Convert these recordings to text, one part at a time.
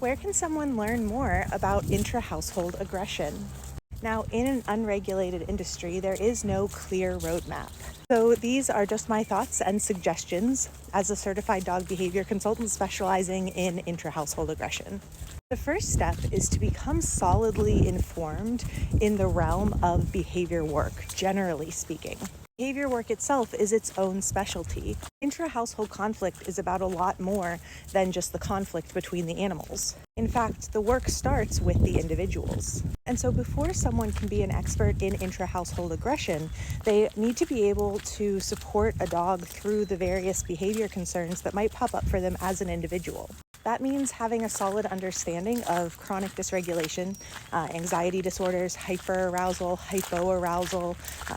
Where can someone learn more about intra-household aggression? Now, in an unregulated industry, there is no clear roadmap. So these are just my thoughts and suggestions as a certified dog behavior consultant specializing in intra-household aggression. The first step is to become solidly informed in the realm of behavior work, generally speaking. Behavior work itself is its own specialty. Intra-household conflict is about a lot more than just the conflict between the animals. In fact, the work starts with the individuals. And so before someone can be an expert in intra-household aggression, they need to be able to support a dog through the various behavior concerns that might pop up for them as an individual. That means having a solid understanding of chronic dysregulation, anxiety disorders, hyperarousal, hypoarousal,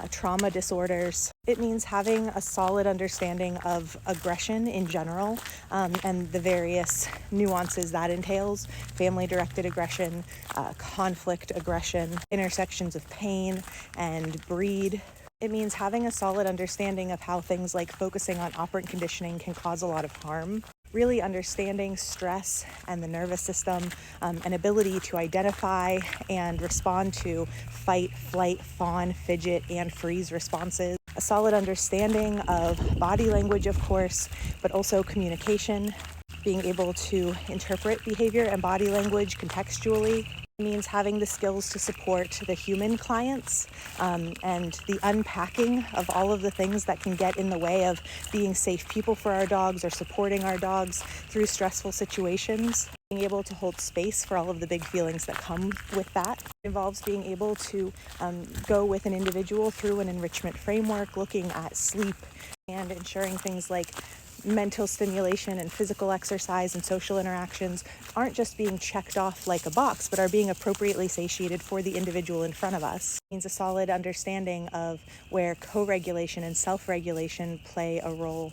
trauma disorders. It means having a solid understanding of aggression in general, and the various nuances that entails: family-directed aggression, conflict aggression, intersections of pain and breed. It means having a solid understanding of how things like focusing on operant conditioning can cause a lot of harm. Really understanding stress and the nervous system, an ability to identify and respond to fight, flight, fawn, fidget, and freeze responses. A solid understanding of body language, of course, but also communication, being able to interpret behavior and body language contextually. It means having the skills to support the human clients, and the unpacking of all of the things that can get in the way of being safe people for our dogs or supporting our dogs through stressful situations. Being able to hold space for all of the big feelings that come with that. It involves being able to go with an individual through an enrichment framework, looking at sleep and ensuring things like mental stimulation and physical exercise and social interactions aren't just being checked off like a box, but are being appropriately satiated for the individual in front of us. It means a solid understanding of where co-regulation and self-regulation play a role,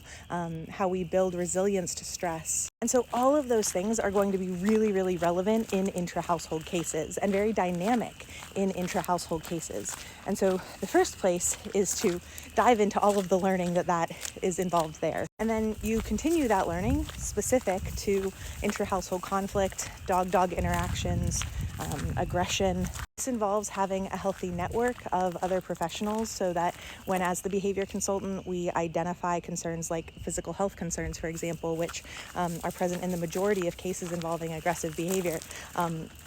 how we build resilience to stress. And so all of those things are going to be really, really relevant in intra-household cases and very dynamic in intra-household cases. And so the first place is to dive into all of the learning that is involved there. And then you continue that learning specific to intra-household conflict, dog-dog interactions, aggression. This involves having a healthy network of other professionals so that when, as the behavior consultant, we identify concerns like physical health concerns, for example, which are present in the majority of cases involving aggressive behavior,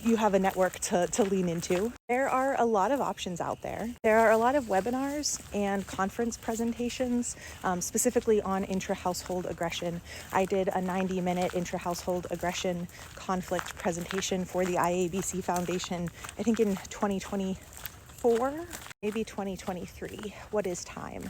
you have a network to lean into. There are a lot of options out there. There are a lot of webinars and conference presentations specifically on intra-household aggression. I did a 90-minute intra-household aggression conflict presentation for the IABC Foundation, I think in 2024, maybe 2023. What is time?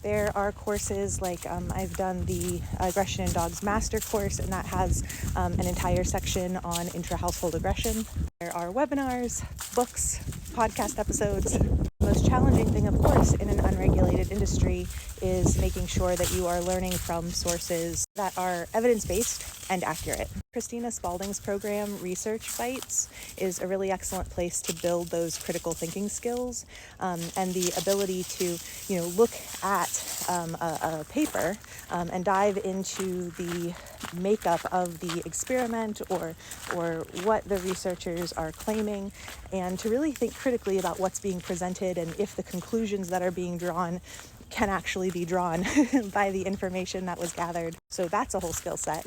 There are courses like I've done the Aggression in Dogs Master course, and that has an entire section on intra-household aggression. There are webinars, books, podcast episodes. The most challenging thing, of course, in an unregulated industry is making sure that you are learning from sources that are evidence-based and accurate. Christina Spalding's program, Research Bites, is a really excellent place to build those critical thinking skills, and the ability to, look at a paper and dive into the makeup of the experiment or what the researchers are claiming, and to really think critically about what's being presented and if the conclusions that are being drawn can actually be drawn by the information that was gathered. So that's a whole skill set.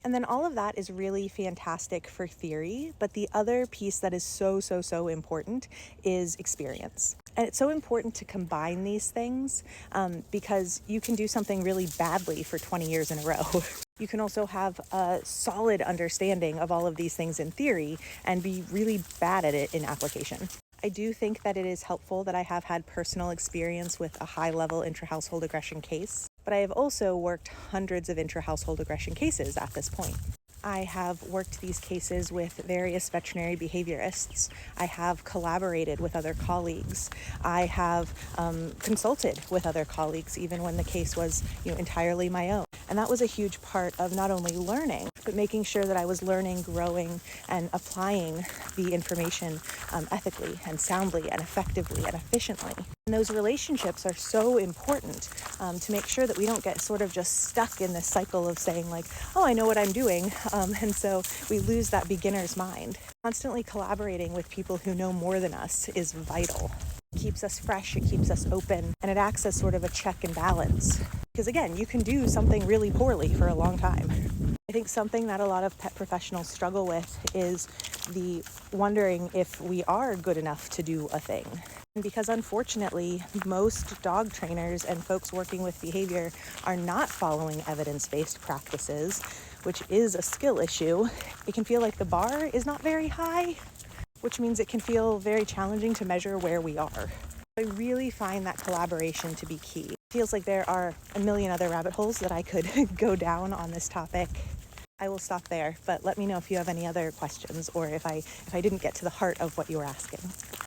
And then all of that is really fantastic for theory, but the other piece that is so important is experience. And it's so important to combine these things because you can do something really badly for 20 years in a row. You can also have a solid understanding of all of these things in theory and be really bad at it in application. I do think that it is helpful that I have had personal experience with a high-level intra-household aggression case, but I have also worked hundreds of intra-household aggression cases at this point. I have worked these cases with various veterinary behaviorists. I have collaborated with other colleagues. I have consulted with other colleagues, even when the case was entirely my own. And that was a huge part of not only learning but making sure that I was learning, growing, and applying the information ethically and soundly and effectively and efficiently. And those relationships are so important to make sure that we don't get sort of just stuck in this cycle of saying like, oh, I know what I'm doing. And so we lose that beginner's mind. Constantly collaborating with people who know more than us is vital. It keeps us fresh, it keeps us open, and it acts as sort of a check and balance. Because again, you can do something really poorly for a long time. I think something that a lot of pet professionals struggle with is the wondering if we are good enough to do a thing. And because unfortunately, most dog trainers and folks working with behavior are not following evidence-based practices, which is a skill issue, it can feel like the bar is not very high, which means it can feel very challenging to measure where we are. I really find that collaboration to be key. It feels like there are a million other rabbit holes that I could go down on this topic. I will stop there, but let me know if you have any other questions or if I didn't get to the heart of what you were asking.